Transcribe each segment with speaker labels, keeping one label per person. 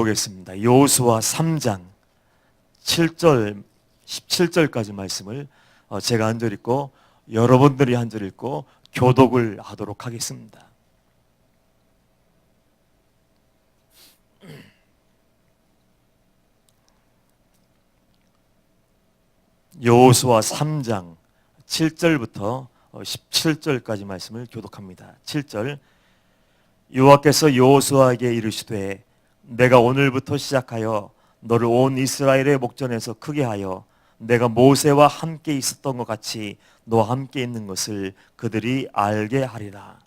Speaker 1: 보겠습니다. 여호수아 3장 7절 17절까지 말씀을 제가 한 절 읽고 여러분들이 한 절 읽고 교독을 하도록 하겠습니다. 여호수아 3장 7절부터 17절까지 말씀을 교독합니다. 7절 여호와께서 여호수아에게 이르시되 내가 오늘부터 시작하여 너를 온 이스라엘의 목전에서 크게 하여 내가 모세와 함께 있었던 것 같이 너와 함께 있는 것을 그들이 알게 하리라.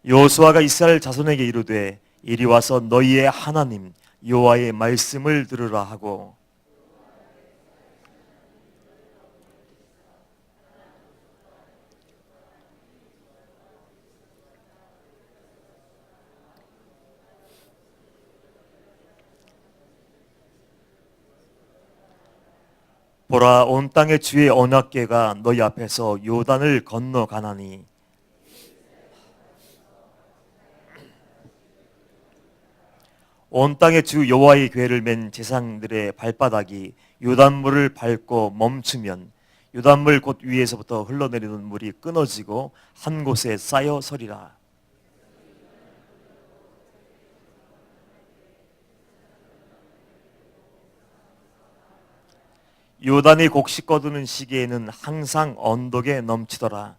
Speaker 1: 여호수아가 이스라엘 자손에게 이르되 이리 와서 너희의 하나님 여호와의 말씀을 들으라 하고 보라 온 땅의 주의 언약궤가 너희 앞에서 요단을 건너가나니 온 땅의 주 여호와의 궤를 맨 제사장들의 발바닥이 요단물을 밟고 멈추면 요단물 곧 위에서부터 흘러내리는 물이 끊어지고 한 곳에 쌓여 서리라. 요단이 곡식 거두는 시기에는 항상 언덕에 넘치더라.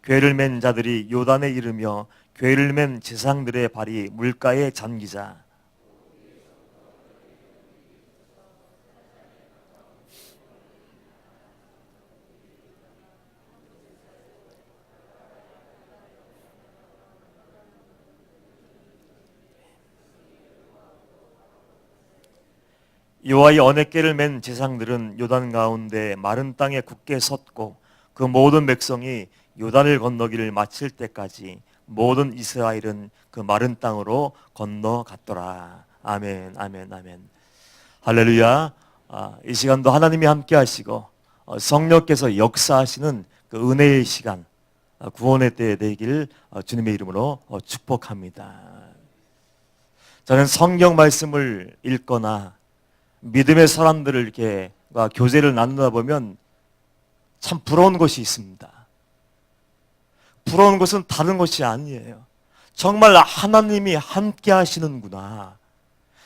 Speaker 1: 궤를 맨 자들이 요단에 이르며 궤를 맨 제사장들의 발이 물가에 잠기자. 여호와의 언약궤를 맨 제사장들은 요단 가운데 마른 땅에 굳게 섰고 그 모든 백성이 요단을 건너기를 마칠 때까지 모든 이스라엘은 그 마른 땅으로 건너갔더라. 아멘, 아멘, 아멘. 할렐루야. 이 시간도 하나님이 함께 하시고 성령께서 역사하시는 그 은혜의 시간, 구원의 때에 되길 주님의 이름으로 축복합니다. 저는 성경 말씀을 읽거나 믿음의 사람들을 이렇게 교제를 나누다 보면 참 부러운 것이 있습니다. 부러운 것은 다른 것이 아니에요. 정말 하나님이 함께 하시는구나.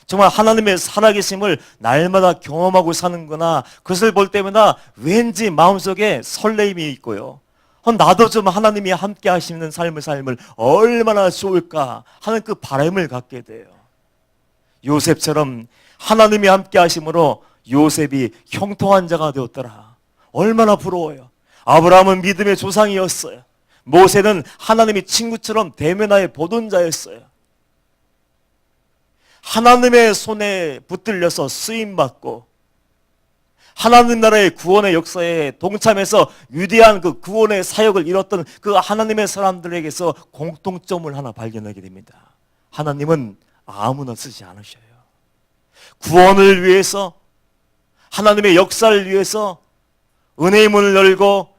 Speaker 1: 정말 하나님의 살아계심을 날마다 경험하고 사는구나. 그것을 볼 때마다 왠지 마음속에 설레임이 있고요. 나도 좀 하나님이 함께 하시는 삶을 살면 얼마나 좋을까 하는 그 바람을 갖게 돼요. 요셉처럼 하나님이 함께 하심으로 요셉이 형통한 자가 되었더라. 얼마나 부러워요. 아브라함은 믿음의 조상이었어요. 모세는 하나님이 친구처럼 대면하여 보던 자였어요. 하나님의 손에 붙들려서 쓰임받고 하나님 나라의 구원의 역사에 동참해서 위대한 그 구원의 사역을 이뤘던 그 하나님의 사람들에게서 공통점을 하나 발견하게 됩니다. 하나님은 아무나 쓰지 않으셔요. 구원을 위해서 하나님의 역사를 위해서 은혜의 문을 열고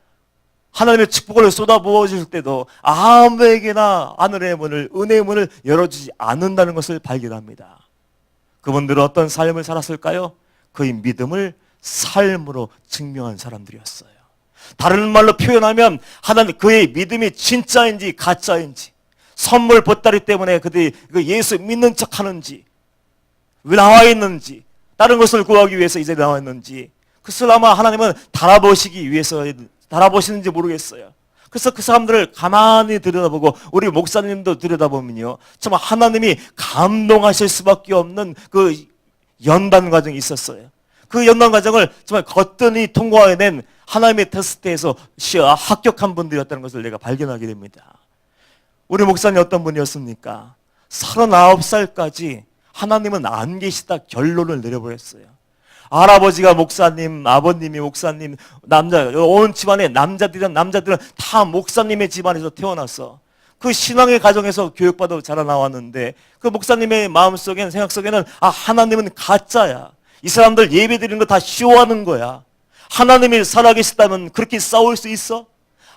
Speaker 1: 하나님의 축복을 쏟아부어 줄 때도 아무에게나 하늘의 문을 은혜의 문을 열어주지 않는다는 것을 발견합니다. 그분들은 어떤 삶을 살았을까요? 그의 믿음을 삶으로 증명한 사람들이었어요. 다른 말로 표현하면 하나님 그의 믿음이 진짜인지 가짜인지 선물 보따리 때문에 그들이 예수 믿는 척하는지 왜 나와 있는지 다른 것을 구하기 위해서 이제 나와 있는지 그것을 아마 하나님은 달아보시기 위해서 달아보시는지 모르겠어요. 그래서 그 사람들을 가만히 들여다보고 우리 목사님도 들여다보면요 정말 하나님이 감동하실 수밖에 없는 그 연단 과정이 있었어요. 그 연단 과정을 정말 거뜬히 통과해낸 하나님의 테스트에서 합격한 분들이었다는 것을 내가 발견하게 됩니다. 우리 목사님 어떤 분이었습니까? 39살까지 하나님은 안 계시다 결론을 내려버렸어요. 할아버지가 목사님, 아버님이 목사님, 온 집안의 남자들은 다 목사님의 집안에서 태어나서 그 신앙의 가정에서 교육받아 자라나왔는데 그 목사님의 마음속에는 생각 속에는 하나님은 가짜야. 이 사람들 예배 드리는 거 다 쇼하는 거야. 하나님이 살아계시다면 그렇게 싸울 수 있어?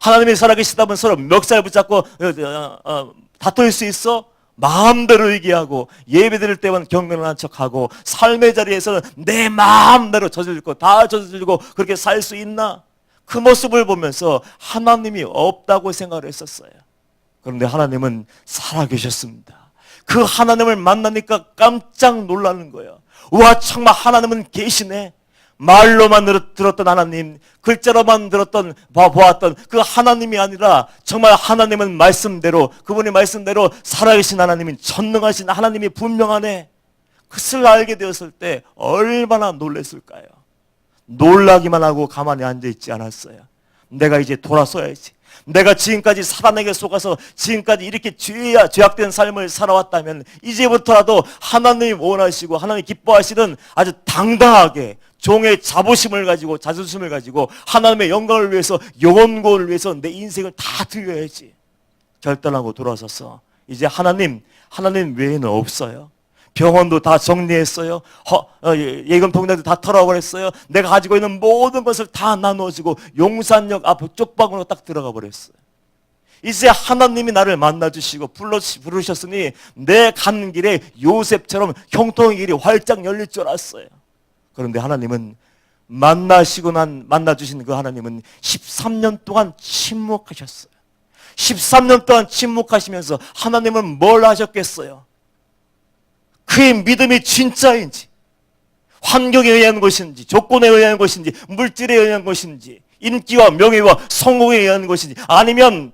Speaker 1: 하나님이 살아계시다면 서로 멱살 붙잡고 다툴 수 있어? 마음대로 얘기하고 예배 드릴 때만 경건한 척하고 삶의 자리에서는 내 마음대로 저질고 다 저질고 그렇게 살 수 있나? 그 모습을 보면서 하나님이 없다고 생각을 했었어요. 그런데 하나님은 살아계셨습니다. 그 하나님을 만나니까 깜짝 놀라는 거예요. 와, 정말 하나님은 계시네. 말로만 들었던 하나님, 글자로만 보았던 그 하나님이 아니라 정말 하나님은 말씀대로, 그분의 말씀대로 살아계신 하나님인, 전능하신 하나님이 분명하네. 그것을 알게 되었을 때 얼마나 놀랐을까요? 놀라기만 하고 가만히 앉아있지 않았어요. 내가 이제 돌아서야지. 내가 지금까지 사단에게 속아서 지금까지 이렇게 죄악된 삶을 살아왔다면 이제부터라도 하나님이 원하시고 하나님이 기뻐하시는 아주 당당하게 종의 자부심을 가지고 자존심을 가지고 하나님의 영광을 위해서 영원권을 위해서 내 인생을 다 드려야지. 결단하고 돌아서서 이제 하나님 외에는 없어요. 병원도 다 정리했어요. 예금 통장도 다 털어버렸어요. 내가 가지고 있는 모든 것을 다 나눠주고 용산역 앞 쪽방으로 딱 들어가 버렸어요. 이제 하나님이 나를 만나주시고 부르셨으니 내 가는 길에 요셉처럼 형통의 길이 활짝 열릴 줄 알았어요. 그런데 하나님은 만나주신 그 하나님은 13년 동안 침묵하셨어요. 13년 동안 침묵하시면서 하나님은 뭘 하셨겠어요? 그의 믿음이 진짜인지, 환경에 의한 것인지, 조건에 의한 것인지, 물질에 의한 것인지, 인기와 명예와 성공에 의한 것인지, 아니면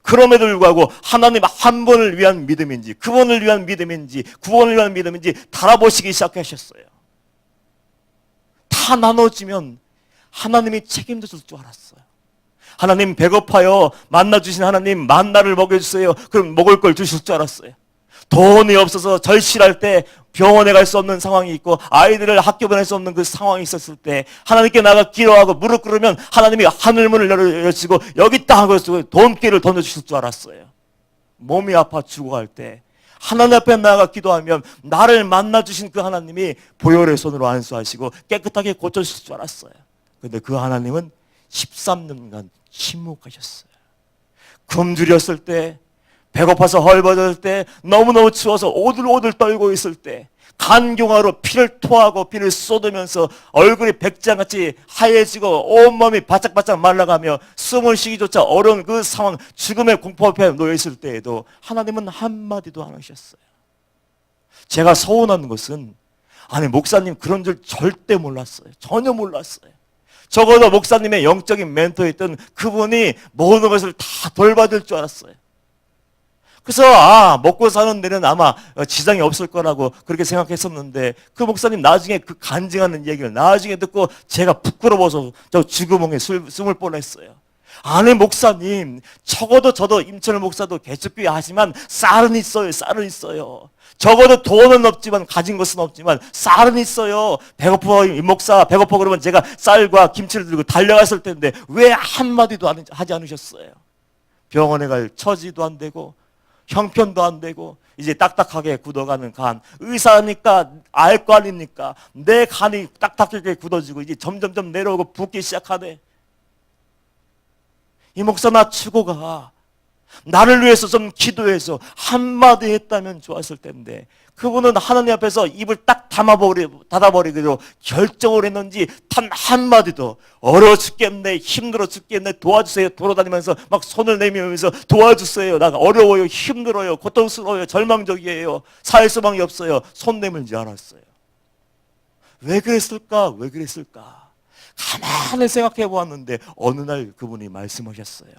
Speaker 1: 그럼에도 불구하고 하나님 한 분을 위한 믿음인지, 그분을 위한 믿음인지, 구원을 위한 믿음인지 달아보시기 시작하셨어요. 다 나눠지면 하나님이 책임져 줄 알았어요. 하나님 배고파요. 만나주신 하나님 만나를 먹여주세요. 그럼 먹을 걸 주실 줄 알았어요. 돈이 없어서 절실할 때 병원에 갈 수 없는 상황이 있고 아이들을 학교 보낼 수 없는 그 상황이 있었을 때 하나님께 나가 기도하고 무릎 꿇으면 하나님이 하늘문을 열어주시고 여기 있다 하고 돈기를 던져주실 줄 알았어요. 몸이 아파 죽어갈 때 하나님 앞에 나가 기도하면 나를 만나주신 그 하나님이 보혈의 손으로 안수하시고 깨끗하게 고쳐주실 줄 알았어요. 그런데 그 하나님은 13년간 침묵하셨어요. 굶주렸을 때, 배고파서 헐벗을 때, 너무너무 추워서 오들오들 떨고 있을 때, 간경화로 피를 토하고 피를 쏟으면서 얼굴이 백장같이 하얘지고 온몸이 바짝바짝 말라가며 숨을 쉬기조차 어려운 그 상황, 죽음의 공포 앞에 놓여있을 때에도 하나님은 한마디도 안 하셨어요. 제가 서운한 것은 아니 목사님 그런 줄 절대 몰랐어요. 전혀 몰랐어요. 적어도 목사님의 영적인 멘토였던 그분이 모든 것을 다 돌봐줄 줄 알았어요. 그래서 먹고 사는 데는 아마 지장이 없을 거라고 그렇게 생각했었는데 그 목사님 나중에 그 간증하는 얘기를 나중에 듣고 제가 부끄러워서 저 쥐구멍에 숨을 뻔했어요. 아니 목사님 적어도 저도 임철 목사도 개척교회 하지만 쌀은 있어요. 쌀은 있어요. 적어도 돈은 없지만 가진 것은 없지만 쌀은 있어요. 배고파 이 목사 배고파 그러면 제가 쌀과 김치를 들고 달려갔을 텐데 왜 한마디도 하지 않으셨어요? 병원에 갈 처지도 안 되고 형편도 안 되고 이제 딱딱하게 굳어가는 간, 의사니까 알 거 아닙니까? 내 간이 딱딱하게 굳어지고 이제 점점점 내려오고 붓기 시작하네. 이 목사 나 치고 가. 나를 위해서 좀 기도해서 한마디 했다면 좋았을 텐데 그분은 하나님 앞에서 입을 딱 닫아버리기로 결정을 했는지 단 한마디도 어려워 죽겠네, 힘들어 죽겠네, 도와주세요 돌아다니면서 막 손을 내밀면서 도와주세요, 나 어려워요, 힘들어요, 고통스러워요, 절망적이에요, 살 수밖에 없어요, 손 내밀지 않았어요. 왜 그랬을까? 가만히 생각해 보았는데 어느 날 그분이 말씀하셨어요.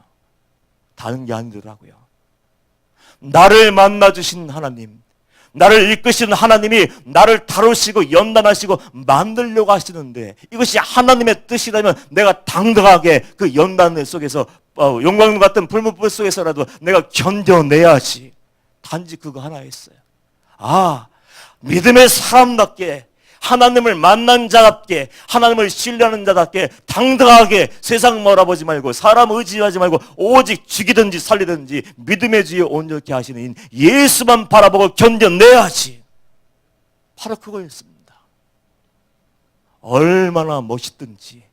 Speaker 1: 다른 게 아니더라고요. 나를 만나주신 하나님, 나를 이끄시는 하나님이 나를 다루시고 연단하시고 만들려고 하시는데 이것이 하나님의 뜻이라면 내가 당당하게 그 연단 속에서 영광 같은 불문불 속에서라도 내가 견뎌내야지. 단지 그거 하나였어요. 믿음의 사람답게 하나님을 만난 자답게 하나님을 신뢰하는 자답게 당당하게 세상 몰아보지 말고 사람 의지하지 말고 오직 죽이든지 살리든지 믿음의 주에 온전케 하시는 예수만 바라보고 견뎌내야지. 바로 그거였습니다. 얼마나 멋있든지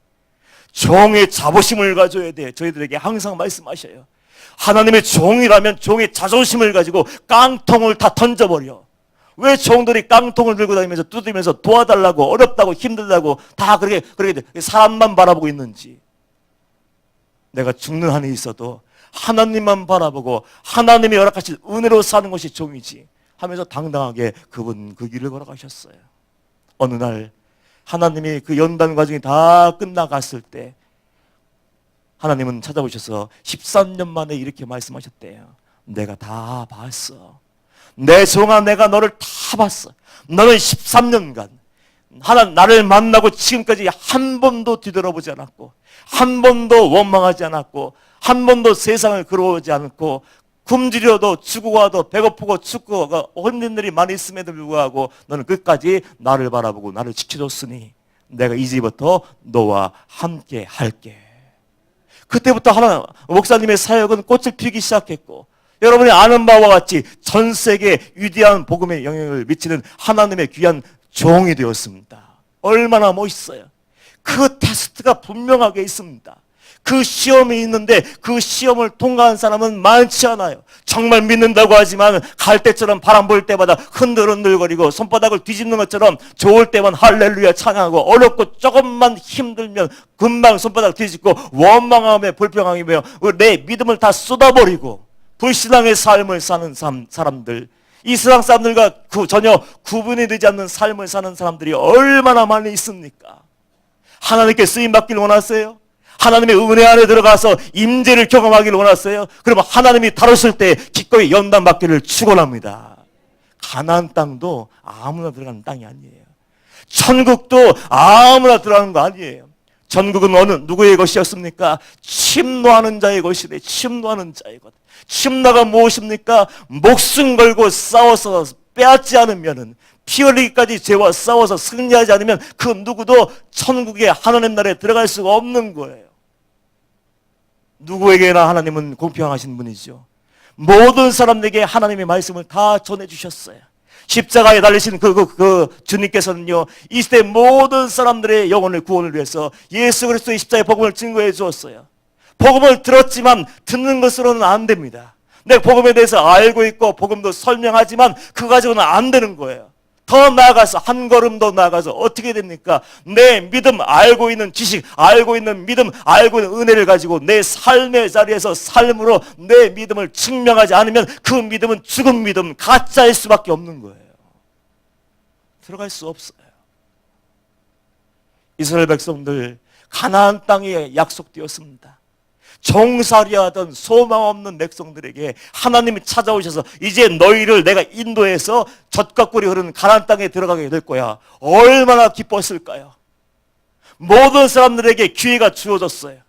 Speaker 1: 종의 자부심을 가져야 돼. 저희들에게 항상 말씀하셔요. 하나님의 종이라면 종의 자존심을 가지고 깡통을 다 던져버려. 왜 종들이 깡통을 들고 다니면서 두드리면서 도와달라고, 어렵다고, 힘들다고 다 그렇게 사람만 바라보고 있는지. 내가 죽는 한이 있어도 하나님만 바라보고 하나님의 허락하신 은혜로 사는 것이 종이지 하면서 당당하게 그분 그 길을 걸어가셨어요. 어느 날 하나님이 그 연단 과정이 다 끝나갔을 때 하나님은 찾아오셔서 13년 만에 이렇게 말씀하셨대요. 내가 다 봤어. 내 종아, 내가 너를 다 봤어. 너는 13년간 나를 만나고 지금까지 한 번도 뒤돌아보지 않았고, 한 번도 원망하지 않았고, 한 번도 세상을 그러지 않고, 굶주려도 죽고 와도 배고프고 춥고 힘든 일이 많이 있음에도 불구하고 너는 끝까지 나를 바라보고 나를 지켜줬으니 내가 이제부터 너와 함께 할게. 그때부터 목사님의 사역은 꽃을 피우기 시작했고, 여러분이 아는 바와 같이 전 세계에 위대한 복음의 영향을 미치는 하나님의 귀한 종이 되었습니다. 얼마나 멋있어요. 그 테스트가 분명하게 있습니다. 그 시험이 있는데 그 시험을 통과한 사람은 많지 않아요. 정말 믿는다고 하지만 갈 때처럼 바람 불 때마다 흔들흔들거리고 손바닥을 뒤집는 것처럼 좋을 때만 할렐루야 찬양하고, 어렵고 조금만 힘들면 금방 손바닥 뒤집고 원망하며 불평하며 내 믿음을 다 쏟아버리고 불신앙의 삶을 사는 사람들, 이 세상 사람들과 전혀 구분이 되지 않는 삶을 사는 사람들이 얼마나 많이 있습니까? 하나님께 쓰임받기를 원하세요? 하나님의 은혜 안에 들어가서 임재를 경험하기를 원하세요? 그러면 하나님이 다루실 때 기꺼이 연단받기를 축원합니다. 가나안 땅도 아무나 들어가는 땅이 아니에요. 천국도 아무나 들어가는 거 아니에요. 천국은 누구의 것이었습니까? 침노하는 자의 것이래. 침노하는 자의 것. 침노가 무엇입니까? 목숨 걸고 싸워서 빼앗지 않으면은, 피 흘리기까지 죄와 싸워서 승리하지 않으면 그 누구도 천국의 하나님 나라에 들어갈 수가 없는 거예요. 누구에게나 하나님은 공평하신 분이죠. 모든 사람들에게 하나님의 말씀을 다 전해주셨어요. 십자가에 달리신 그 주님께서는요, 이 시대 모든 사람들의 영혼의 구원을 위해서 예수 그리스도의 십자가의 복음을 증거해 주었어요. 복음을 들었지만 듣는 것으로는 안 됩니다. 내가 복음에 대해서 알고 있고 복음도 설명하지만 그거 가지고는 안 되는 거예요. 더 나아가서, 한 걸음 더 나아가서 어떻게 됩니까? 내 믿음, 알고 있는 지식, 알고 있는 믿음, 알고 있는 은혜를 가지고 내 삶의 자리에서 삶으로 내 믿음을 증명하지 않으면 그 믿음은 죽은 믿음, 가짜일 수밖에 없는 거예요. 들어갈 수 없어요. 이스라엘 백성들 가나안 땅에 약속되었습니다. 종살이하던 소망 없는 백성들에게 하나님이 찾아오셔서 이제 너희를 내가 인도해서 젖과 꿀이 흐르는 가나안 땅에 들어가게 될 거야. 얼마나 기뻤을까요? 모든 사람들에게 기회가 주어졌어요.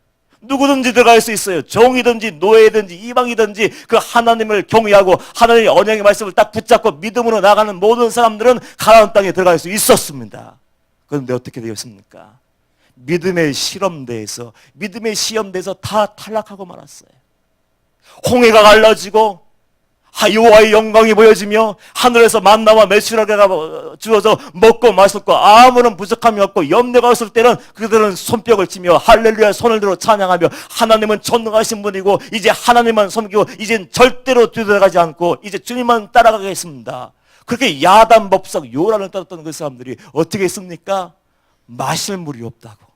Speaker 1: 누구든지 들어갈 수 있어요. 종이든지 노예든지 이방이든지 그 하나님을 경외하고 하나님의 언약의 말씀을 딱 붙잡고 믿음으로 나가는 모든 사람들은 가나안 땅에 들어갈 수 있었습니다. 그런데 어떻게 되었습니까? 믿음의 시험대에서 다 탈락하고 말았어요. 홍해가 갈라지고 여호와의 영광이 보여지며 하늘에서 만나와 메추라기가 주어져 먹고 마셨고 아무런 부족함이 없고 염려가 없을 때는 그들은 손뼉을 치며 할렐루야 손을 들어 찬양하며 하나님은 전능하신 분이고 이제 하나님만 섬기고 이젠 절대로 뒤돌아가지 않고 이제 주님만 따라가겠습니다. 그렇게 야단법석 요란을 떨었던 그 사람들이 어떻게 했습니까? 마실 물이 없다고.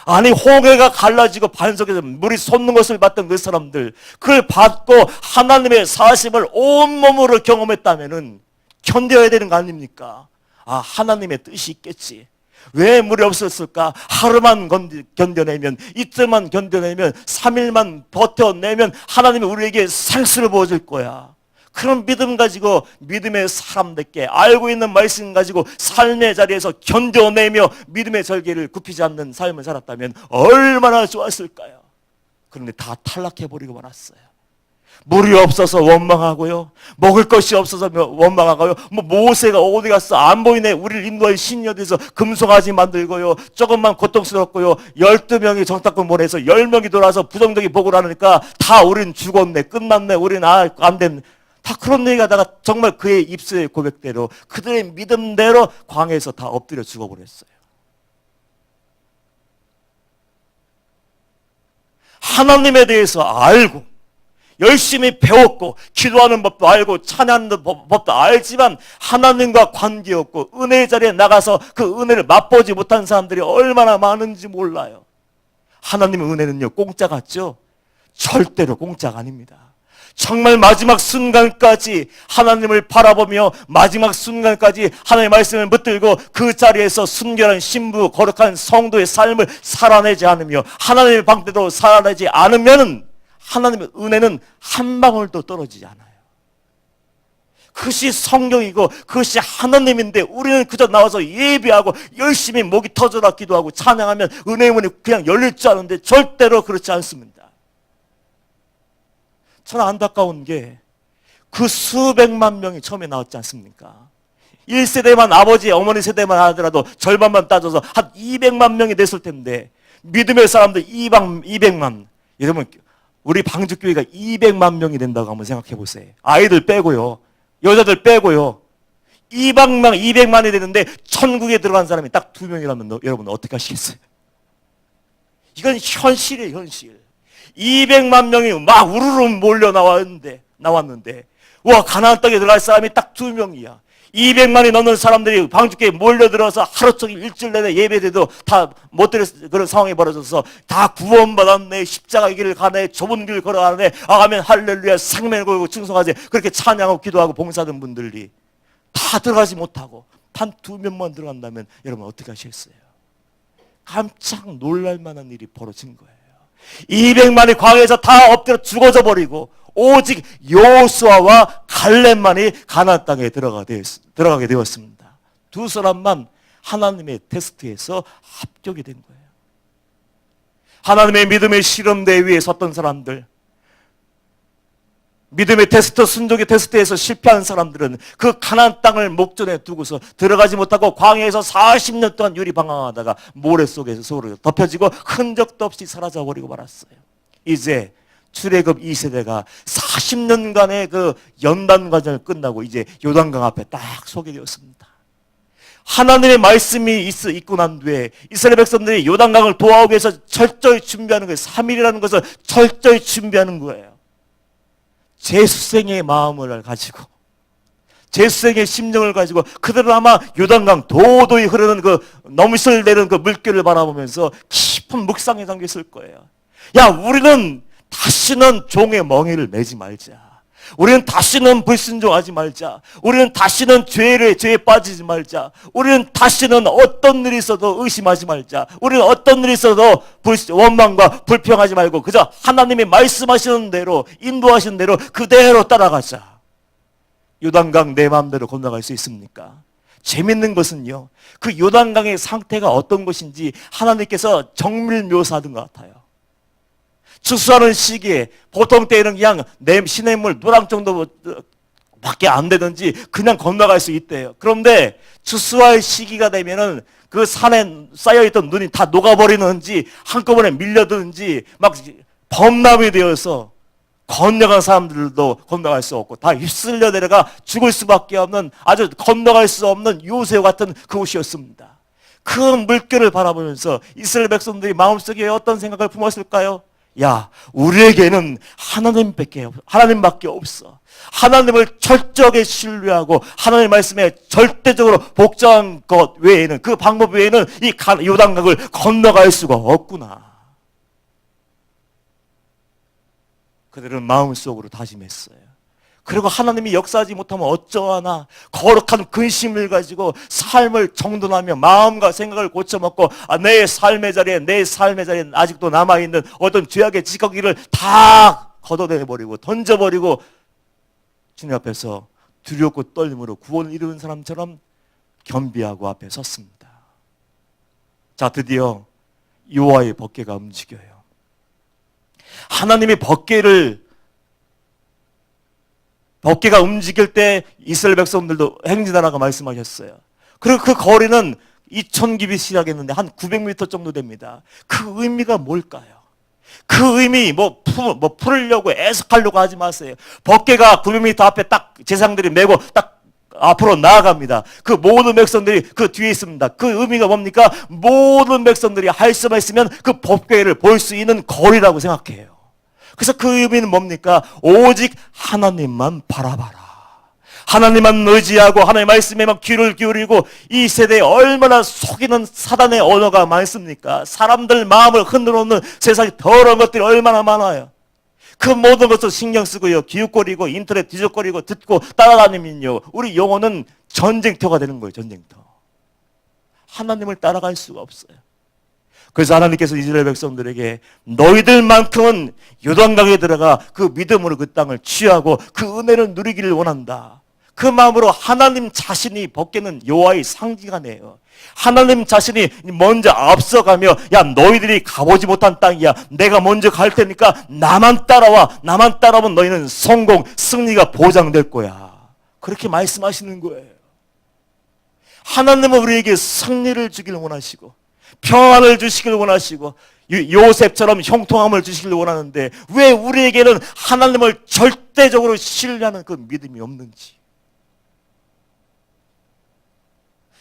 Speaker 1: 아니 홍해가 갈라지고 반석에서 물이 솟는 것을 봤던 그 사람들, 그걸 받고 하나님의 사심을 온몸으로 경험했다면은 견뎌야 되는 거 아닙니까? 아, 하나님의 뜻이 있겠지. 왜 물이 없었을까? 하루만 견뎌내면, 이틀만 견뎌내면, 3일만 버텨내면 하나님이 우리에게 생수를 부어줄 거야. 그런 믿음 가지고 믿음의 사람들께 알고 있는 말씀 가지고 삶의 자리에서 견뎌내며 믿음의 절개를 굽히지 않는 삶을 살았다면 얼마나 좋았을까요? 그런데 다 탈락해버리고 말았어요. 물이 없어서 원망하고요, 먹을 것이 없어서 원망하고요, 모세가 어디 갔어? 안 보이네. 우리를 인도할 신이 어디서 금송아지 만들고요, 조금만 고통스럽고요, 12명이 정탐꾼 보내서 10명이 돌아서 부정적인 보고를 하니까 다 우린 죽었네, 끝났네, 우린 안 됐네. 다 그런 얘기 하다가 정말 그의 입술의 고백대로 그들의 믿음대로 광야에서 다 엎드려 죽어버렸어요. 하나님에 대해서 알고 열심히 배웠고 기도하는 법도 알고 찬양하는 법도 알지만 하나님과 관계없고 은혜의 자리에 나가서 그 은혜를 맛보지 못한 사람들이 얼마나 많은지 몰라요. 하나님의 은혜는요, 공짜 같죠? 절대로 공짜가 아닙니다. 정말 마지막 순간까지 하나님을 바라보며 마지막 순간까지 하나님의 말씀을 붙들고 그 자리에서 순결한 신부, 거룩한 성도의 삶을 살아내지 않으며 하나님의 방법대로 살아내지 않으면 하나님의 은혜는 한 방울도 떨어지지 않아요. 그것이 성경이고 그것이 하나님인데 우리는 그저 나와서 예배하고 열심히 목이 터져라 기도하고 찬양하면 은혜의 문이 그냥 열릴 줄 아는데 절대로 그렇지 않습니다. 저는 안타까운 게 그 수백만 명이 처음에 나왔지 않습니까? 1세대만 아버지 어머니 세대만 하더라도 절반만 따져서 한 200만 명이 됐을 텐데 믿음의 사람들 200만. 여러분 우리 방주교회가 200만 명이 된다고 한번 생각해 보세요. 아이들 빼고요. 여자들 빼고요. 200만이 되는데 천국에 들어간 사람이 딱 2명이라면 여러분 어떻게 하시겠어요? 이건 현실이에요, 현실. 200만 명이 막 우르르 몰려 나왔는데 와, 가나안 땅에 들어갈 사람이 딱 2명이야. 200만이 넘는 사람들이 방주교에 몰려들어서 하루 종일 일주일 내내 예배돼도 다 못 드릴 그런 상황이 벌어져서 다 구원받았네, 십자가 길을 가네, 좁은 길 걸어가네, 아멘 할렐루야 생명을 걸고 충성하지, 그렇게 찬양하고 기도하고 봉사하던 분들이 다 들어가지 못하고 단 2명만 들어간다면 여러분 어떻게 하시겠어요? 깜짝 놀랄 만한 일이 벌어진 거예요. 200만이 광야에서 다 엎드려 죽어져 버리고 오직 여호수아와 갈렙만이 가나안 땅에 들어가게 되었습니다. 두 사람만 하나님의 테스트에서 합격이 된 거예요. 하나님의 믿음의 시험대 위에 섰던 사람들, 믿음의 테스트, 순종의 테스트에서 실패한 사람들은 그 가나안 땅을 목전에 두고서 들어가지 못하고 광야에서 40년 동안 유리방황하다가 모래 속에서 서로 덮여지고 흔적도 없이 사라져버리고 말았어요. 이제 출애굽 2세대가 40년간의 그 연단 과정을 끝나고 이제 요단강 앞에 딱 서게 되었습니다. 하나님의 말씀이 있고 난 뒤에 이스라엘 백성들이 요단강을 도하기 위해서 철저히 준비하는 거예요. 3일이라는 것을 철저히 준비하는 거예요. 제수생의 마음을 가지고 제수생의 심정을 가지고 그들은 아마 요단강 도도히 흐르는 그 넘실대는 그 물결을 바라보면서 깊은 묵상에 잠겨 있을 거예요. 야, 우리는 다시는 종의 멍에를 매지 말자. 우리는 다시는 불순종하지 말자. 우리는 다시는 죄에 빠지지 말자. 우리는 다시는 어떤 일이 있어도 의심하지 말자. 우리는 어떤 일이 있어도 원망과 불평하지 말고 그저 하나님이 말씀하시는 대로, 인도하시는 대로 그대로 따라가자. 요단강 내 마음대로 건너갈 수 있습니까? 재밌는 것은요, 그 요단강의 상태가 어떤 것인지 하나님께서 정밀 묘사하던 것 같아요. 추수하는 시기에 보통 때에는 그냥 시냇물 노랑 정도밖에 안 되든지 그냥 건너갈 수 있대요. 그런데 추수할 시기가 되면은 그 산에 쌓여있던 눈이 다 녹아버리는지 한꺼번에 밀려드는지 막 범람이 되어서 건너간 사람들도 건너갈 수 없고 다 휩쓸려 내려가 죽을 수밖에 없는 아주 건너갈 수 없는 요새 같은 그곳이었습니다. 그 물결을 바라보면서 이스라엘 백성들이 마음속에 어떤 생각을 품었을까요? 야, 우리에게는 하나님밖에 없어. 하나님을 철저하게 신뢰하고 하나님의 말씀에 절대적으로 복종한 것 외에는, 그 방법 외에는 이 요단강을 건너갈 수가 없구나. 그들은 마음속으로 다짐했어요. 그리고 하나님이 역사하지 못하면 어쩌하나 거룩한 근심을 가지고 삶을 정돈하며 마음과 생각을 고쳐먹고 내 삶의 자리에 아직도 남아있는 어떤 죄악의 찌꺼기를 다 걷어내버리고 던져버리고 주님 앞에서 두렵고 떨림으로 구원을 이루는 사람처럼 겸비하고 앞에 섰습니다. 자, 드디어 여호와의 법궤가 움직여요. 하나님의 법궤가 움직일 때 이스라엘 백성들도 행진하라고 말씀하셨어요. 그리고 그 거리는 2,000규빗 시작했는데 한 900m 정도 됩니다. 그 의미가 뭘까요? 그 의미 풀으려고 애석하려고 하지 마세요. 법궤가 900m 앞에 딱 제사장들이 메고 딱 앞으로 나아갑니다. 그 모든 백성들이 그 뒤에 있습니다. 그 의미가 뭡니까? 모든 백성들이 할 수만 있으면 그 법궤를 볼 수 있는 거리라고 생각해요. 그래서 그 의미는 뭡니까? 오직 하나님만 바라봐라. 하나님만 의지하고 하나님의 말씀에만 귀를 기울이고, 이 세대에 얼마나 속이는 사단의 언어가 많습니까? 사람들 마음을 흔들어놓는 세상에 더러운 것들이 얼마나 많아요. 그 모든 것을 신경 쓰고요, 기웃거리고 인터넷 뒤적거리고 듣고 따라다니면요, 우리 영혼은 전쟁터가 되는 거예요. 전쟁터. 하나님을 따라갈 수가 없어요. 그래서 하나님께서 이스라엘 백성들에게 너희들만큼은 요단강에 들어가 그 믿음으로 그 땅을 취하고 그 은혜를 누리기를 원한다. 그 마음으로 하나님 자신이 벗기는 여호와의 상징하네요. 하나님 자신이 먼저 앞서가며, 야, 너희들이 가보지 못한 땅이야. 내가 먼저 갈 테니까 나만 따라와. 나만 따라오면 너희는 성공, 승리가 보장될 거야. 그렇게 말씀하시는 거예요. 하나님은 우리에게 승리를 주기를 원하시고 평안을 주시기를 원하시고 요셉처럼 형통함을 주시기를 원하는데, 왜 우리에게는 하나님을 절대적으로 신뢰하는 그 믿음이 없는지.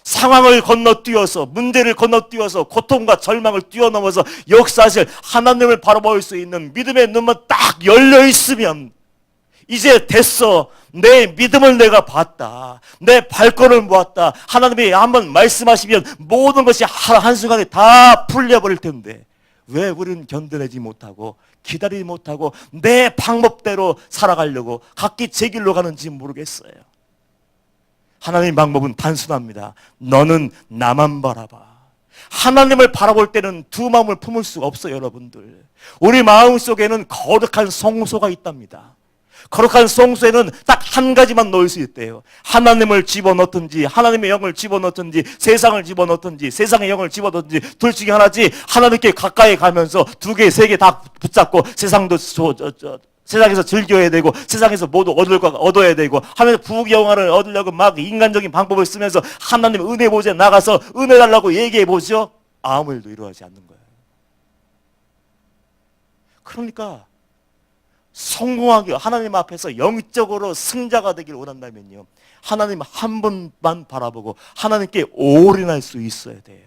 Speaker 1: 상황을 건너뛰어서, 문제를 건너뛰어서, 고통과 절망을 뛰어넘어서 역사하실 하나님을 바라볼 수 있는 믿음의 눈만 딱 열려 있으면, 이제 됐어. 내 믿음을 내가 봤다. 내 발걸음을 모았다. 하나님이 한번 말씀하시면 모든 것이 한순간에 다 풀려버릴 텐데, 왜 우리는 견뎌내지 못하고 기다리지 못하고 내 방법대로 살아가려고 각기 제 길로 가는지 모르겠어요. 하나님의 방법은 단순합니다. 너는 나만 바라봐. 하나님을 바라볼 때는 두 마음을 품을 수가 없어요, 여러분들. 우리 마음속에는 거룩한 성소가 있답니다. 거룩한 성소에는 딱 한 가지만 넣을 수 있대요. 하나님을 집어넣든지, 하나님의 영을 집어넣든지, 세상을 집어넣든지, 세상의 영을 집어넣든지, 둘 중에 하나지. 하나님께 가까이 가면서 두 개, 세 개 다 붙잡고 세상도 세상에서 즐겨야 되고, 세상에서 모두 얻을 거 얻어야 되고, 하면서 부귀영화를 얻으려고 막 인간적인 방법을 쓰면서 하나님 은혜 보좌에 나가서 은혜 달라고 얘기해 보죠. 아무 일도 이루어지지 않는 거예요. 그러니까 성공하기, 하나님 앞에서 영적으로 승자가 되기를 원한다면요, 하나님 한 분만 바라보고 하나님께 올인할 수 있어야 돼요.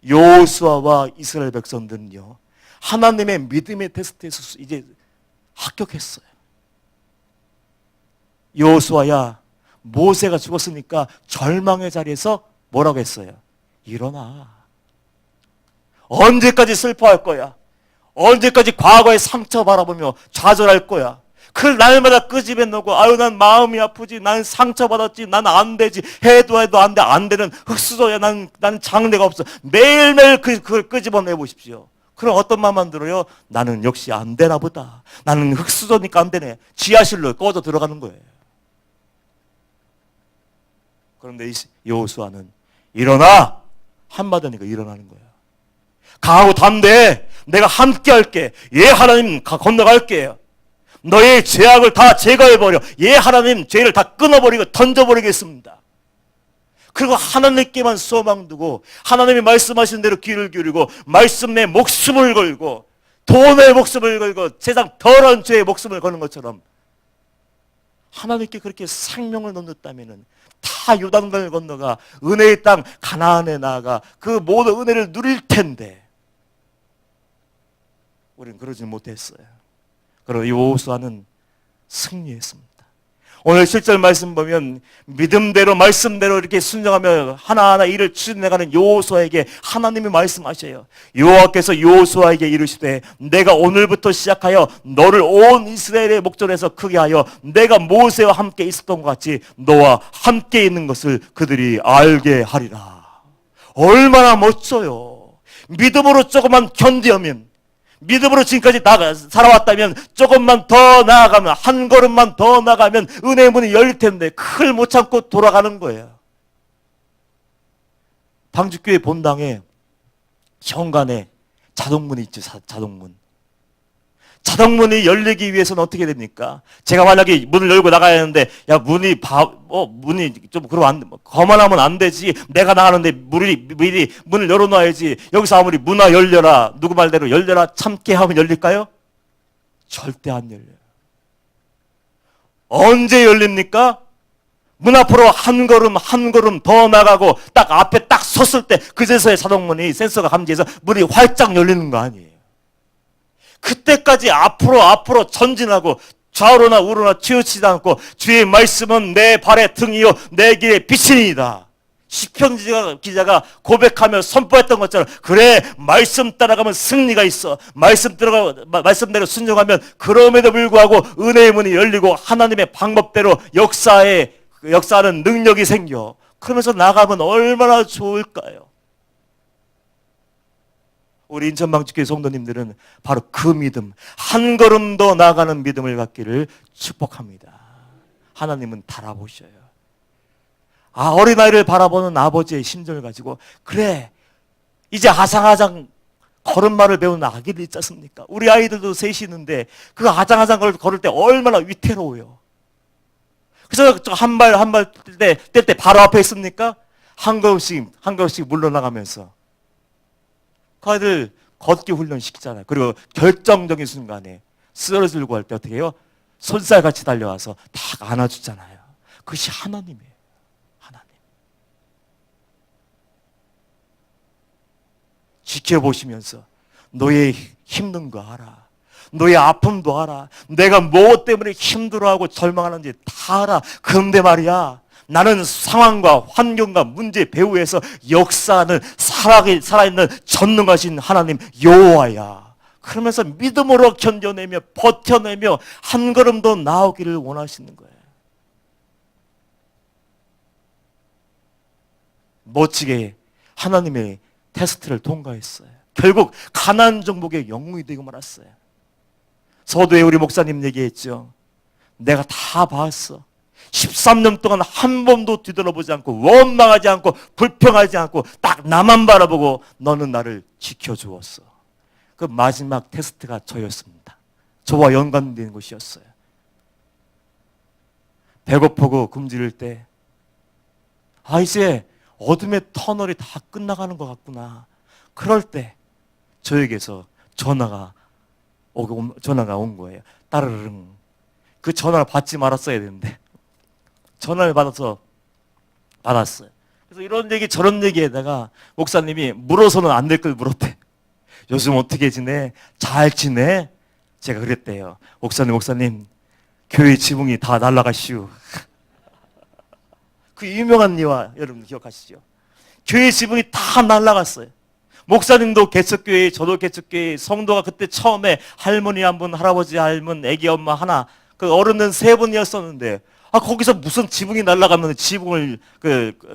Speaker 1: 여호수아와 이스라엘 백성들은요, 하나님의 믿음의 테스트에서 이제 합격했어요. 여호수아야, 모세가 죽었으니까 절망의 자리에서 뭐라고 했어요? 일어나. 언제까지 슬퍼할 거야? 언제까지 과거의 상처 바라보며 좌절할 거야? 그 날마다 끄집어 놓고, 아유 난 마음이 아프지, 난 상처받았지, 난 안 되지, 해도 안 돼, 안 되는 흙수저야, 난 장래가 없어. 매일매일 그걸 끄집어내 보십시오. 그럼 어떤 마음만 들어요? 나는 역시 안 되나 보다. 나는 흙수저니까 안 되네. 지하실로 꺼져 들어가는 거예요. 그런데 여호수아는 일어나! 한마디 하니까 일어나는 거예요. 강하고 담대해. 내가 함께 할게. 예, 하나님 건너갈게요. 너의 죄악을 다 제거해버려. 예, 하나님 죄를 다 끊어버리고 던져버리겠습니다. 그리고 하나님께만 소망 두고 하나님이 말씀하신 대로 귀를 기울이고 말씀에 목숨을 걸고 돈의 목숨을 걸고 세상 더러운 죄의 목숨을 거는 것처럼 하나님께 그렇게 생명을 넣는다면 다 요단강을 건너가 은혜의 땅 가나안에 나아가 그 모든 은혜를 누릴 텐데, 우리는 그러지 못했어요. 그리고 여호수아는 승리했습니다. 오늘 7절 말씀 보면 믿음대로 말씀대로 이렇게 순종하며 하나하나 일을 추진해가는 여호수아에게 하나님이 말씀하셔요. 여호와께서 여호수아에게 이르시되 내가 오늘부터 시작하여 너를 온 이스라엘의 목전에서 크게 하여 내가 모세와 함께 있었던 것 같이 너와 함께 있는 것을 그들이 알게 하리라. 얼마나 멋져요. 믿음으로 조금만 견디면, 믿음으로 지금까지 살아왔다면 조금만 더 나아가면, 한 걸음만 더 나가면 은혜의 문이 열릴 텐데 그걸 못 참고 돌아가는 거예요. 방주교회 본당에 현관에 자동문이 있죠. 자동문. 자동문이 열리기 위해서는 어떻게 됩니까? 제가 만약에 문을 열고 나가야 하는데, 야, 문이 좀 그러면 거만하면 안 되지. 내가 나가는데 미리 문을 열어놔야지. 여기서 아무리 문아 열려라, 누구 말대로 열려라 참게 하면 열릴까요? 절대 안 열려요. 언제 열립니까? 문 앞으로 한 걸음 한 걸음 더 나가고 딱 앞에 딱 섰을 때 그제서야 자동문이 센서가 감지해서 문이 활짝 열리는 거 아니에요. 그때까지 앞으로 전진하고 좌우로나 우로나 치우치지 않고 주의 말씀은 내 발의 등이요 내 길의 빛이니이다. 시편 기자가 고백하며 선포했던 것처럼 그래 말씀 따라가면 승리가 있어. 말씀대로 순종하면 그럼에도 불구하고 은혜의 문이 열리고 하나님의 방법대로 역사하는 능력이 생겨. 그러면서 나가면 얼마나 좋을까요? 우리 인천방주교회 성도님들은 바로 그 믿음, 한 걸음 더 나아가는 믿음을 갖기를 축복합니다. 하나님은 바라보셔요. 어린아이를 바라보는 아버지의 심정을 가지고 그래 이제 아장아장 걸음마를 배우는 아기들 있지 않습니까? 우리 아이들도 셋이 있는데 그 아장아장 걸을 때 얼마나 위태로워요. 그래서 한 발 뗄 때 바로 앞에 있습니까? 한 걸음씩 물러나가면서 그 아이들 걷기 훈련 시키잖아요. 그리고 결정적인 순간에 쓰러지려고 할 때 어떻게 해요? 손살같이 달려와서 딱 안아주잖아요. 그것이 하나님이에요. 하나님. 지켜보시면서 너의 힘든 거 알아. 너의 아픔도 알아. 내가 무엇 때문에 힘들어하고 절망하는지 다 알아. 그런데 말이야. 나는 상황과 환경과 문제 배후에서 역사하는 살아있는 전능하신 하나님 여호와야. 그러면서 믿음으로 견뎌내며 버텨내며 한 걸음 더 나오기를 원하시는 거예요. 멋지게 하나님의 테스트를 통과했어요. 결국 가나안 정복의 영웅이 되고 말았어요. 서두에 우리 목사님 얘기했죠. 내가 다 봤어. 13년 동안 한 번도 뒤돌아보지 않고 원망하지 않고 불평하지 않고 딱 나만 바라보고 너는 나를 지켜주었어. 그 마지막 테스트가 저였습니다. 저와 연관된 것이었어요. 배고프고 굶주릴 때 이제 어둠의 터널이 다 끝나가는 것 같구나. 그럴 때 저에게서 전화가 온 거예요. 따르릉. 그 전화를 받지 말았어야 되는데 전화를 받았어요. 그래서 이런 얘기 저런 얘기에다가 목사님이 물어서는 안 될 걸 물었대. 요즘 어떻게 지내? 잘 지내? 제가 그랬대요. 목사님 교회 지붕이 다 날아가시오. 그 유명한 예화 여러분 기억하시죠? 교회 지붕이 다 날아갔어요. 목사님도 개척교회, 저도 개척교회, 성도가 그때 처음에 할머니 한 분, 할아버지 한 분, 애기 엄마 하나, 그 어른은 세 분이었었는데 거기서 무슨 지붕이 날아가면 지붕을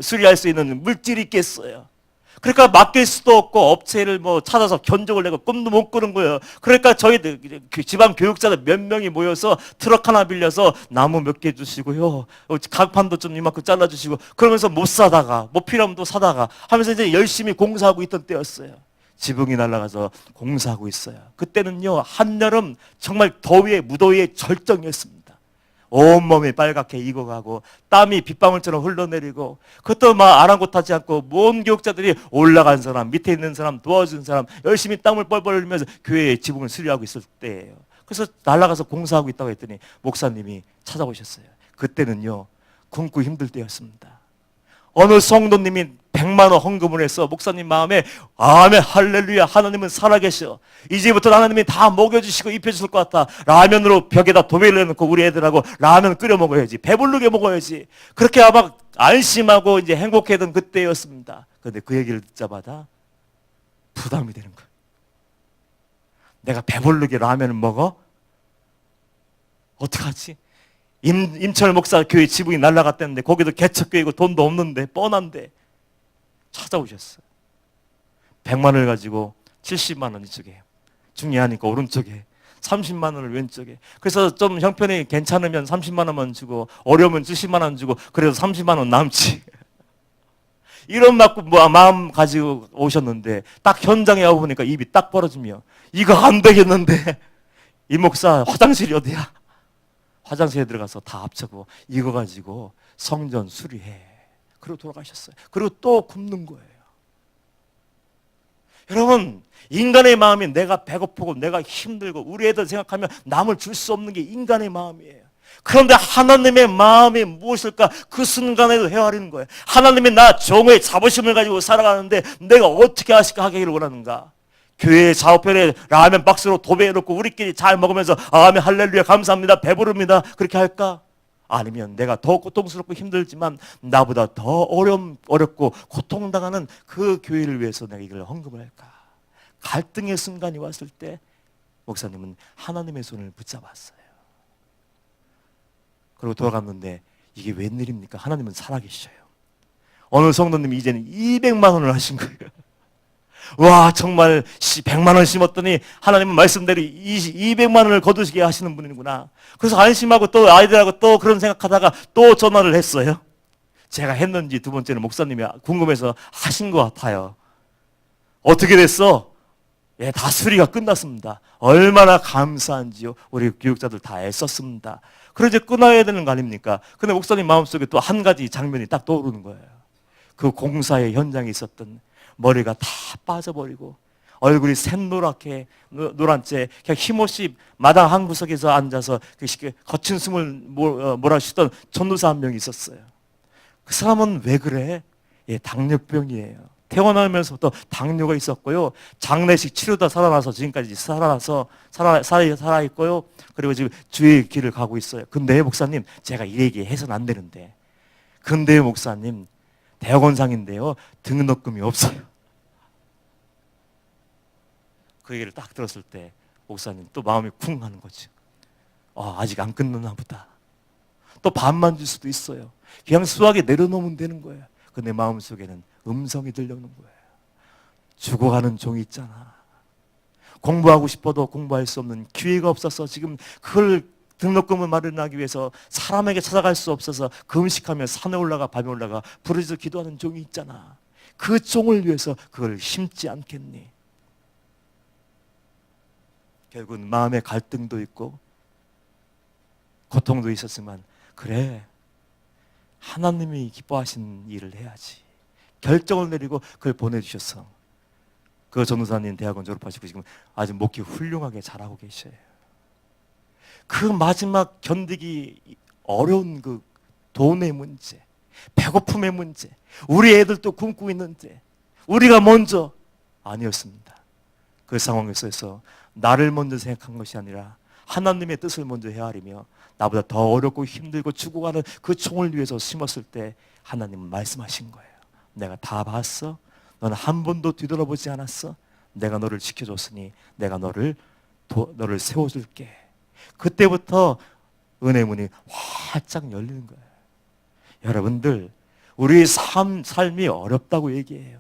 Speaker 1: 수리할 수 있는 물질이 있겠어요. 그러니까 맡길 수도 없고 업체를 찾아서 견적을 내고 꿈도 못 꾸는 거예요. 그러니까 저희들 지방 교육자들 몇 명이 모여서 트럭 하나 빌려서 나무 몇 개 주시고요. 강판도 좀 이만큼 잘라주시고 그러면서 못 사다가 못 필요하면 또 사다가 하면서 이제 열심히 공사하고 있던 때였어요. 지붕이 날아가서 공사하고 있어요. 그때는요 한여름 정말 더위에 무더위의 절정이었습니다. 온몸이 빨갛게 익어가고 땀이 빗방울처럼 흘러내리고 그것도 아랑곳하지 않고 모든 교육자들이 올라간 사람 밑에 있는 사람 도와준 사람 열심히 땀을 뻘뻘 흘리면서 교회의 지붕을 수리하고 있을 때예요. 그래서 날아가서 공사하고 있다고 했더니 목사님이 찾아오셨어요. 그때는요 굶고 힘들 때였습니다. 어느 성도님이 100만 원 헌금을 해서 목사님 마음에 아멘 할렐루야 하나님은 살아계셔. 이제부터 하나님이 다 먹여주시고 입혀주실 것 같다. 라면으로 벽에다 도배를 해놓고 우리 애들하고 라면 끓여 먹어야지. 배부르게 먹어야지. 그렇게 막 안심하고 이제 행복했던 그때였습니다. 그런데 그 얘기를 듣자마자 부담이 되는 거예요. 내가 배부르게 라면을 먹어? 어떡하지? 임철 목사 교회 지붕이 날아갔다는데 거기도 개척교회고 돈도 없는데 뻔한데 찾아오셨어요. 100만 원을 가지고 70만 원 이쪽에 중요하니까 오른쪽에 30만 원을 왼쪽에 그래서 좀 형편이 괜찮으면 30만 원만 주고 어려우면 70만 원 주고 그래도 30만 원 남지 이런 마음 가지고 오셨는데 딱 현장에 와보니까 입이 딱 벌어지며 이거 안 되겠는데 이 목사 화장실이 어디야? 화장실에 들어가서 다 합쳐고 이거 가지고 성전 수리해. 그리고 돌아가셨어요. 그리고 또 굶는 거예요. 여러분 인간의 마음이 내가 배고프고 내가 힘들고 우리 애들 생각하면 남을 줄 수 없는 게 인간의 마음이에요. 그런데 하나님의 마음이 무엇일까? 그 순간에도 헤아리는 거예요. 하나님이 나 종의 자부심을 가지고 살아가는데 내가 어떻게 하기를 원하는가? 교회 좌우편에 라면 박스로 도배해놓고 우리끼리 잘 먹으면서 아멘 할렐루야 감사합니다 배부릅니다 그렇게 할까? 아니면 내가 더 고통스럽고 힘들지만 나보다 더 어렵고 고통당하는 그 교회를 위해서 내가 이걸 헌금을 할까? 갈등의 순간이 왔을 때 목사님은 하나님의 손을 붙잡았어요. 그리고 돌아갔는데 이게 웬일입니까? 하나님은 살아계셔요. 어느 성도님이 이제는 200만 원을 하신 거예요. 와 정말 100만 원 심었더니 하나님은 말씀대로 200만 원을 거두시게 하시는 분이구나. 그래서 안심하고 또 아이들하고 또 그런 생각하다가 또 전화를 했어요. 제가 했는지 두 번째는 목사님이 궁금해서 하신 것 같아요. 어떻게 됐어? 예, 다 수리가 끝났습니다. 얼마나 감사한지요. 우리 교육자들 다 애썼습니다. 그래 이제 끊어야 되는 거 아닙니까? 근데 목사님 마음속에 또 한 가지 장면이 딱 떠오르는 거예요. 그 공사의 현장에 있었던 머리가 다 빠져버리고 얼굴이 샛노랗게 노란 채 그냥 힘없이 마당 한 구석에서 앉아서 거친 숨을 몰아쉬던 전도사 한 명이 있었어요. 그 사람은 왜 그래? 예, 당뇨병이에요. 태어나면서부터 당뇨가 있었고요. 장례식 치르다 살아나서 지금까지 살아있고요. 그리고 지금 주의 길을 가고 있어요. 근데 목사님 제가 이 얘기 해서는 안 되는데 근데 목사님 대학원상인데요. 등록금이 없어요. 그 얘기를 딱 들었을 때 목사님 또 마음이 쿵 하는 거죠. 아직 안 끝났나 보다. 또 반만 줄 수도 있어요. 그냥 수학에 내려놓으면 되는 거예요. 근데 마음속에는 음성이 들려오는 거예요. 죽어가는 종이 있잖아. 공부하고 싶어도 공부할 수 없는 기회가 없어서 지금 그걸 등록금을 마련하기 위해서 사람에게 찾아갈 수 없어서 금식하며 산에 올라가 밤에 올라가 부르짖어 기도하는 종이 있잖아. 그 종을 위해서 그걸 심지 않겠니? 결국은 마음의 갈등도 있고 고통도 있었지만 그래 하나님이 기뻐하신 일을 해야지 결정을 내리고 그걸 보내주셔서 그 전도사님 대학원 졸업하시고 지금 아주 목회 훌륭하게 잘하고 계셔요. 그 마지막 견디기 어려운 그 돈의 문제, 배고픔의 문제, 우리 애들도 굶고 있는데 우리가 먼저 아니었습니다. 그 상황에서 나를 먼저 생각한 것이 아니라 하나님의 뜻을 먼저 헤아리며 나보다 더 어렵고 힘들고 죽어가는 그 총을 위해서 심었을 때 하나님은 말씀하신 거예요. 내가 다 봤어. 너는 한 번도 뒤돌아보지 않았어. 내가 너를 지켜줬으니 내가 너를 세워줄게. 그때부터 은혜 문이 활짝 열리는 거예요. 여러분들 우리 삶이 어렵다고 얘기해요.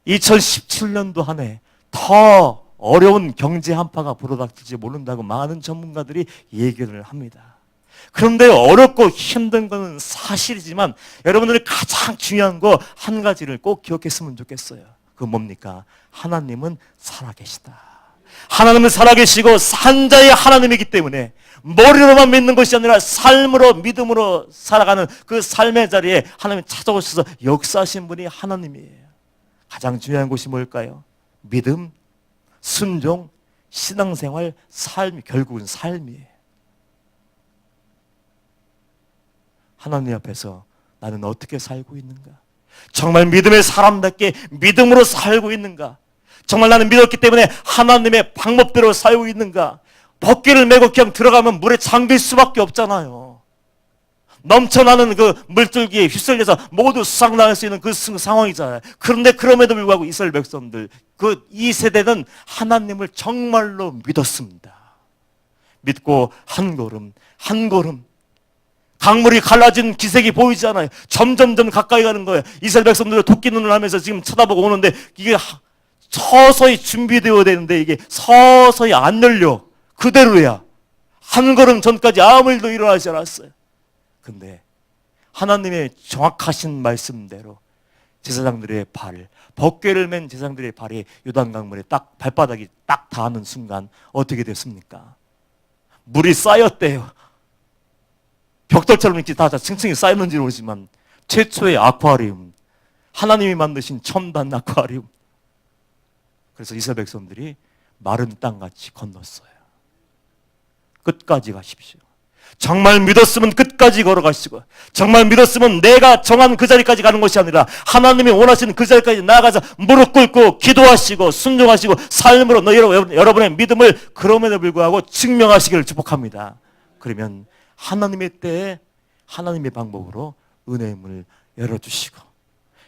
Speaker 1: 2017년도 한 해 더 어려운 경제 한파가 불어닥칠지 모른다고 많은 전문가들이 얘기를 합니다. 그런데 어렵고 힘든 것은 사실이지만 여러분들이 가장 중요한 거 한 가지를 꼭 기억했으면 좋겠어요. 그건 뭡니까? 하나님은 살아계시다. 하나님은 살아계시고 산자의 하나님이기 때문에 머리로만 믿는 것이 아니라 삶으로 믿음으로 살아가는 그 삶의 자리에 하나님이 찾아오셔서 역사하신 분이 하나님이에요. 가장 중요한 것이 뭘까요? 믿음, 순종, 신앙생활, 삶이 결국은 삶이에요. 하나님 앞에서 나는 어떻게 살고 있는가? 정말 믿음의 사람답게 믿음으로 살고 있는가? 정말 나는 믿었기 때문에 하나님의 방법대로 살고 있는가? 벗기를 메고 그냥 들어가면 물에 잠길 수밖에 없잖아요. 넘쳐나는 그 물줄기에 휩쓸려서 모두 수상당할 수 있는 그 상황이잖아요. 그런데 그럼에도 불구하고 이스라엘 백성들 이 세대는 하나님을 정말로 믿었습니다. 믿고 한 걸음 한 걸음 강물이 갈라진 기색이 보이잖아요. 점점점 가까이 가는 거예요. 이스라엘 백성들이 도끼 눈을 하면서 지금 쳐다보고 오는데 이게 서서히 준비되어야 되는데 이게 서서히 안 열려. 그대로야. 한 걸음 전까지 아무 일도 일어나지 않았어요. 근데 하나님의 정확하신 말씀대로 제사장들의 벗개를 맨 제사장들의 발이 요단강물에 딱 발바닥이 딱 닿는 순간 어떻게 됐습니까? 물이 쌓였대요. 벽돌처럼 이렇게 다 층층이 쌓였는지 모르지만 최초의 아쿠아리움, 하나님이 만드신 첨단 아쿠아리움. 그래서 이스라엘 백성들이 마른 땅같이 건넜어요. 끝까지 가십시오. 정말 믿었으면 끝까지 걸어가시고, 정말 믿었으면 내가 정한 그 자리까지 가는 것이 아니라 하나님이 원하시는 그 자리까지 나아가서 무릎 꿇고 기도하시고 순종하시고 삶으로 여러분의 믿음을 그럼에도 불구하고 증명하시기를 축복합니다. 그러면 하나님의 때에 하나님의 방법으로 은혜의 문을 열어주시고,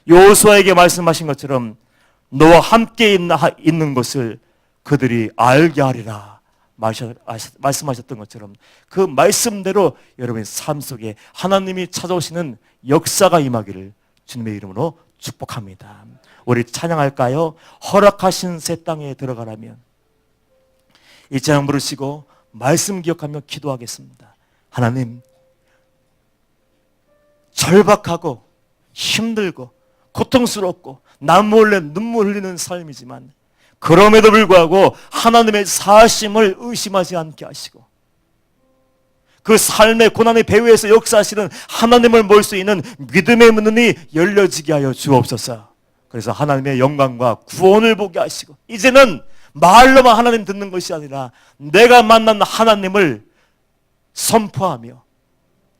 Speaker 1: 여호수아에게 말씀하신 것처럼 너와 함께 있는 것을 그들이 알게 하리라 말씀하셨던 것처럼 그 말씀대로 여러분의 삶 속에 하나님이 찾아오시는 역사가 임하기를 주님의 이름으로 축복합니다. 우리 찬양할까요? 허락하신 새 땅에 들어가라면. 이 찬양 부르시고 말씀 기억하며 기도하겠습니다. 하나님, 절박하고 힘들고 고통스럽고 남 몰래 눈물 흘리는 삶이지만 그럼에도 불구하고 하나님의 사심을 의심하지 않게 하시고 그 삶의 고난의 배후에서 역사하시는 하나님을 볼 수 있는 믿음의 문이 열려지게 하여 주옵소서. 그래서 하나님의 영광과 구원을 보게 하시고 이제는 말로만 하나님 듣는 것이 아니라 내가 만난 하나님을 선포하며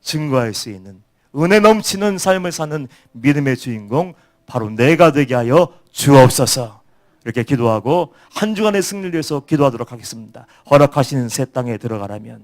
Speaker 1: 증거할 수 있는 은혜 넘치는 삶을 사는 믿음의 주인공 바로 내가 되게 하여 주옵소서. 이렇게 기도하고 한 주간의 승리를 위해서 기도하도록 하겠습니다. 허락하시는 새 땅에 들어가라면.